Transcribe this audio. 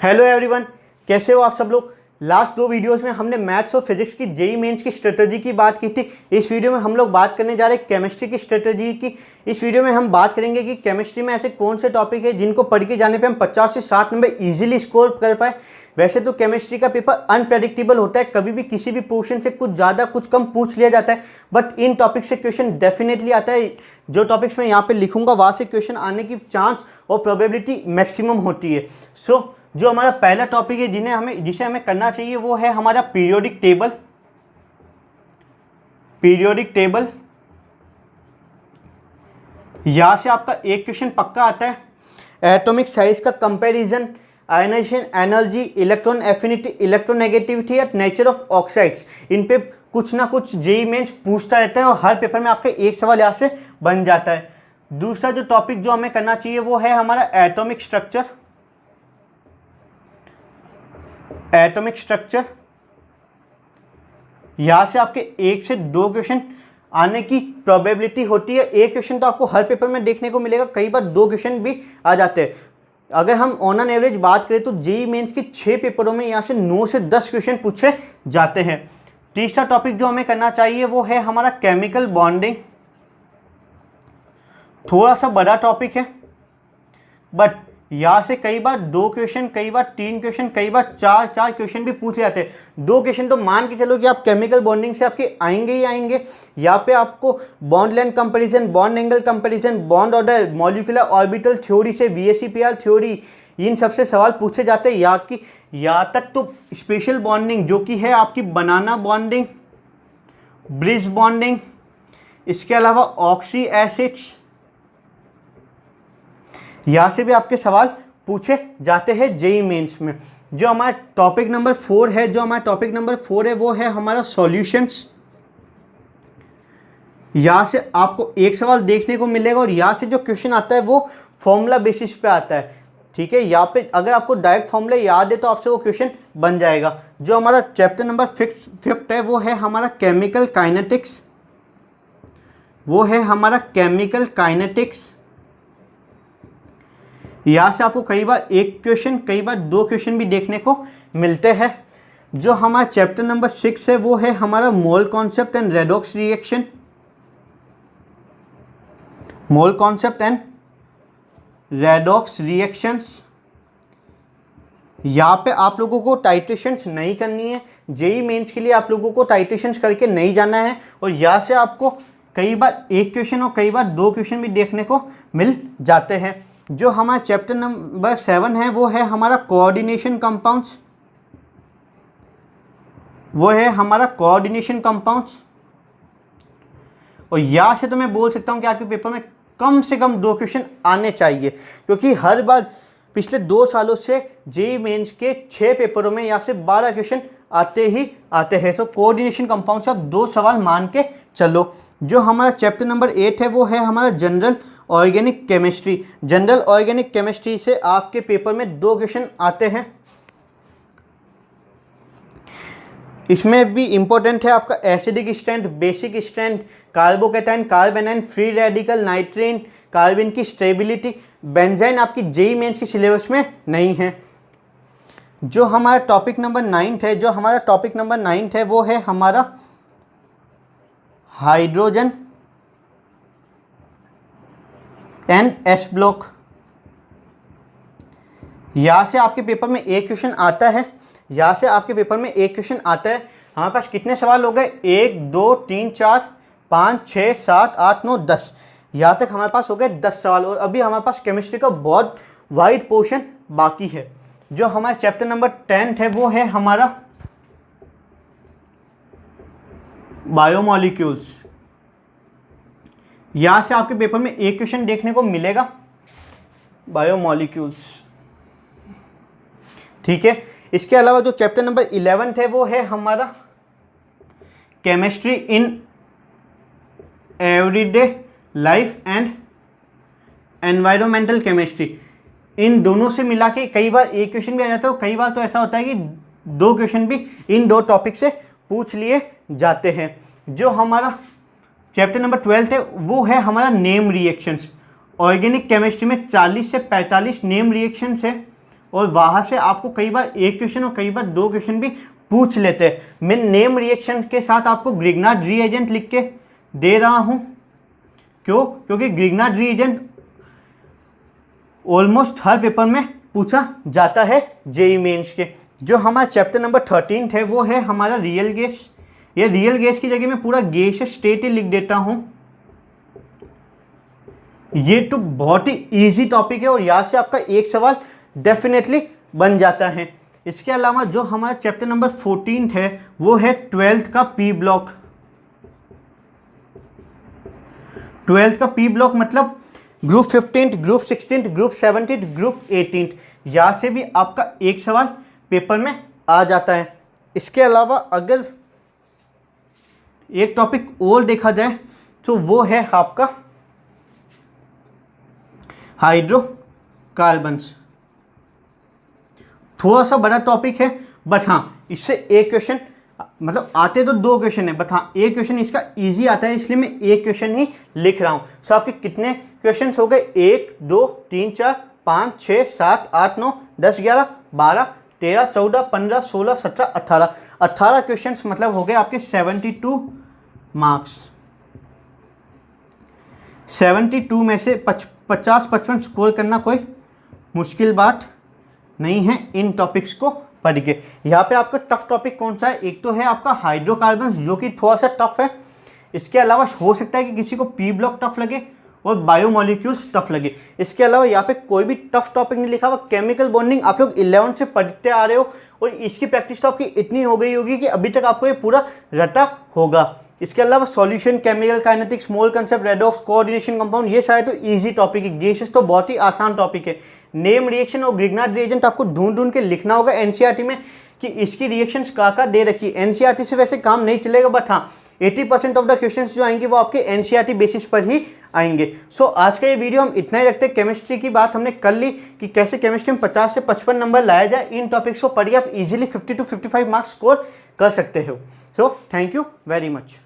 Hello everyone, कैसे हो आप सब लोग। लास्ट दो वीडियोस में हमने मैथ्स और फिजिक्स की जेईई मेंस की स्ट्रेटजी की बात की थी। इस वीडियो में हम लोग बात करने जा रहे हैं केमिस्ट्री की स्ट्रेटजी की। इस वीडियो में हम बात करेंगे कि केमिस्ट्री में ऐसे कौन से टॉपिक है जिनको पढ़ के जाने पे हम 50 से 60 नंबर इजीली स्कोर कर पाए। वैसे तो केमिस्ट्री का पेपर अनप्रेडिक्टेबल होता है, कभी भी किसी भी पोर्शन से कुछ ज़्यादा कुछ कम पूछ लिया जाता है, बट इन टॉपिक से क्वेश्चन डेफिनेटली आता है। जो टॉपिक्स मैं यहाँ पे लिखूंगा वहाँ से क्वेश्चन आने की चांस और प्रोबेबिलिटी मैक्सिमम होती है। सो जो हमारा पहला टॉपिक है जिसे हमें करना चाहिए वो है हमारा पीरियोडिक टेबल। यहाँ से आपका एक क्वेश्चन पक्का आता है। एटॉमिक साइज का comparison, ionization energy, electron affinity, electronegativity या नेचर ऑफ ऑक्साइड्स, इन पे कुछ ना कुछ जेईई मेंस पूछता रहता है और हर पेपर में आपका एक सवाल यहाँ से बन जाता है। दूसरा जो टॉपिक जो हमें करना चाहिए वो है हमारा एटॉमिक स्ट्रक्चर। यहाँ से आपके एक से दो क्वेश्चन आने की प्रोबेबिलिटी होती है। एक क्वेश्चन तो आपको हर पेपर में देखने को मिलेगा, कई बार दो क्वेश्चन भी आ जाते हैं। अगर हम ऑन एन एवरेज बात करें तो जेईई मेंस की 6 पेपरों में यहाँ से 9 से 10 क्वेश्चन पूछे जाते हैं। तीसरा टॉपिक जो हमें करना चाहिए वो है हमारा केमिकल बॉन्डिंग। थोड़ा सा बड़ा टॉपिक है, बट यहाँ से कई बार 2 क्वेश्चन, कई बार 3 क्वेश्चन, कई बार 4 क्वेश्चन भी पूछे जाते हैं। 2 क्वेश्चन तो मान के चलो कि आप केमिकल बॉन्डिंग से आपके आएंगे ही आएंगे। यहाँ पे आपको bond length comparison, bond angle comparison, bond order, molecular orbital theory से VSEPR थ्योरी, इन सबसे सवाल पूछे जाते हैं। यहाँ तक तो स्पेशल बॉन्डिंग जो कि है आपकी बनाना बॉन्डिंग, ब्रिज बॉन्डिंग, इसके अलावा ऑक्सी एसिड्स, यहाँ से भी आपके सवाल पूछे जाते हैं जेईई मेंस में। जो हमारा टॉपिक नंबर 4 है वो है हमारा सॉल्यूशंस। यहाँ से आपको एक सवाल देखने को मिलेगा और यहाँ से जो क्वेश्चन आता है वो फॉर्मूला बेसिस पे आता है। ठीक है, यहाँ पे अगर आपको डायरेक्ट फॉर्मूला याद है तो आपसे वो क्वेश्चन बन जाएगा। जो हमारा चैप्टर नंबर 5 है वो है हमारा केमिकल काइनेटिक्स। यहाँ से आपको कई बार एक क्वेश्चन, कई बार 2 क्वेश्चन भी देखने को मिलते हैं। जो हमारा चैप्टर नंबर 6 है वो है हमारा mole concept and redox reactions. यहाँ पे आप लोगों को टाइट्रेशंस नहीं करनी है। जेईई मेंस के लिए आप लोगों को टाइट्रेशंस करके नहीं जाना है। और यहाँ से आपको कई बार एक क्वेश्चन और कई बार 2 क्वेश्चन भी देखने को मिल जाते हैं। जो हमारा चैप्टर नंबर 7 है वो है हमारा कोऑर्डिनेशन कंपाउंड्स। और यहाँ से तो मैं बोल सकता हूँ कि आपके पेपर में कम से कम 2 क्वेश्चन आने चाहिए, क्योंकि हर बार पिछले 2 सालों से जेईई मेंस के 6 पेपरों में यहाँ से 12 क्वेश्चन आते हैं। सो कोऑर्डिनेशन कंपाउंड्स आप 2 सवाल मान के चलो। जो हमारा चैप्टर नंबर 8 है वो है हमारा जनरल ऑर्गेनिक केमिस्ट्री से आपके पेपर में 2 क्वेश्चन आते हैं। इसमें भी इंपॉर्टेंट है आपका acidic strength, basic strength, carbocation, carbanion, free radical, nitrene, carbon की स्टेबिलिटी। बेंजाइन आपकी जेईई मेंस के सिलेबस में नहीं है। जो हमारा टॉपिक नंबर 9 है वो है हमारा हाइड्रोजन एंड एस ब्लॉक। यहाँ से आपके पेपर में एक क्वेश्चन आता है। हमारे पास कितने सवाल हो गए? 1 2 3 4 5 6 7 8 9 10। यहाँ तक हमारे पास हो गए 10 सवाल और अभी हमारे पास केमिस्ट्री का बहुत वाइड पोर्शन बाकी है। जो हमारा चैप्टर नंबर 10 है वो है हमारा बायोमॉलिक्यूल्स। यहाँ से आपके पेपर में एक क्वेश्चन देखने को मिलेगा, बायोमॉलिक्यूल्स। ठीक है, इसके अलावा जो चैप्टर नंबर 11 है वो है हमारा chemistry in everyday life and environmental chemistry. इन दोनों से मिला के कई बार एक क्वेश्चन भी आ जाता है और कई बार तो ऐसा होता है कि 2 क्वेश्चन भी इन 2 टॉपिक से पूछ लिए जाते हैं। जो हमारा चैप्टर नंबर 12 है वो है हमारा नेम रिएक्शंस। ऑर्गेनिक केमिस्ट्री में 40 से 45 नेम रिएक्शंस है और वहाँ से आपको कई बार एक क्वेश्चन और कई बार 2 क्वेश्चन भी पूछ लेते हैं। मैं नेम रिएक्शंस के साथ आपको ग्रिग्नार्ड रीएजेंट लिख के दे रहा हूँ। क्यों? क्योंकि ग्रिग्नार्ड रीएजेंट ऑलमोस्ट हर पेपर में पूछा जाता है जेई मेंस के। जो हमारा चैप्टर नंबर 13 है वो है हमारा रियल गैस। ये रियल गैस की जगह मैं पूरा गैस स्टेट ही लिख देता हूँ। ये तो बहुत ही इजी टॉपिक है और यहाँ से आपका एक सवाल डेफिनेटली बन जाता है। इसके अलावा जो हमारा चैप्टर नंबर 14 है वो है 12th का पी ब्लॉक। 12th का पी ब्लॉक मतलब ग्रुप 15, ग्रुप 16, ग्रुप 17, ग्रुप 18। यहाँ से भी आपका एक सवाल पेपर में आ जाता है। इसके अलावा अगर एक टॉपिक और देखा जाए तो वो है आपका हाइड्रोकार्बन्स। थोड़ा सा बड़ा टॉपिक है बट हाँ, इससे एक क्वेश्चन मतलब आते तो 2 क्वेश्चन है बट हाँ एक क्वेश्चन इसका इजी आता है, इसलिए मैं एक क्वेश्चन ही लिख रहा हूँ। सो आपके कितने क्वेश्चन हो गए? 1 2 3 4 5 6 7 8 9 10 11 12 13 14 15 16 17 18 क्वेश्चन मतलब हो गए आपके 72 मार्क्स। 72 में से 50-55 स्कोर करना कोई मुश्किल बात नहीं है इन टॉपिक्स को पढ़ के। यहाँ पे आपका टफ टॉपिक कौन सा है? एक तो है आपका हाइड्रोकार्बन्स जो कि थोड़ा सा टफ है। इसके अलावा हो सकता है कि किसी को पी ब्लॉक टफ लगे और बायोमोलिक्यूल्स टफ लगे। इसके अलावा यहाँ पे कोई भी टफ टॉपिक नहीं लिखा हुआ। केमिकल बॉन्डिंग आप लोग 11 से पढ़ते आ रहे हो और इसकी प्रैक्टिस तो आपकी इतनी हो गई होगी कि अभी तक आपको ये पूरा रटा होगा। इसके अलावा solution, chemical kinetics, small concept, redox, coordination compound, ये सारे तो इजी टॉपिक है। गैसेस तो बहुत ही आसान टॉपिक है। नेम रिएक्शन और ग्रिग्नार्ड रिएजेंट आपको ढूंढ के लिखना होगा एनसीईआरटी में कि इसकी रिएक्शंस कहाँ दे रखी है। एनसीईआरटी से वैसे काम नहीं चलेगा बट हाँ 80% ऑफ द क्वेश्चंस जो आएंगे वो आपके एनसीईआरटी बेसिस पर ही आएंगे। सो आज का ये वीडियो हम इतना ही रखते हैं। केमिस्ट्री की बात हमने कर ली कि कैसे केमिस्ट्री में 50 से 55 नंबर लाया जाए। इन टॉपिक्स को पढ़िए, आप इजीली 50 to 55 मार्क्स स्कोर कर सकते हो। So thank you very much.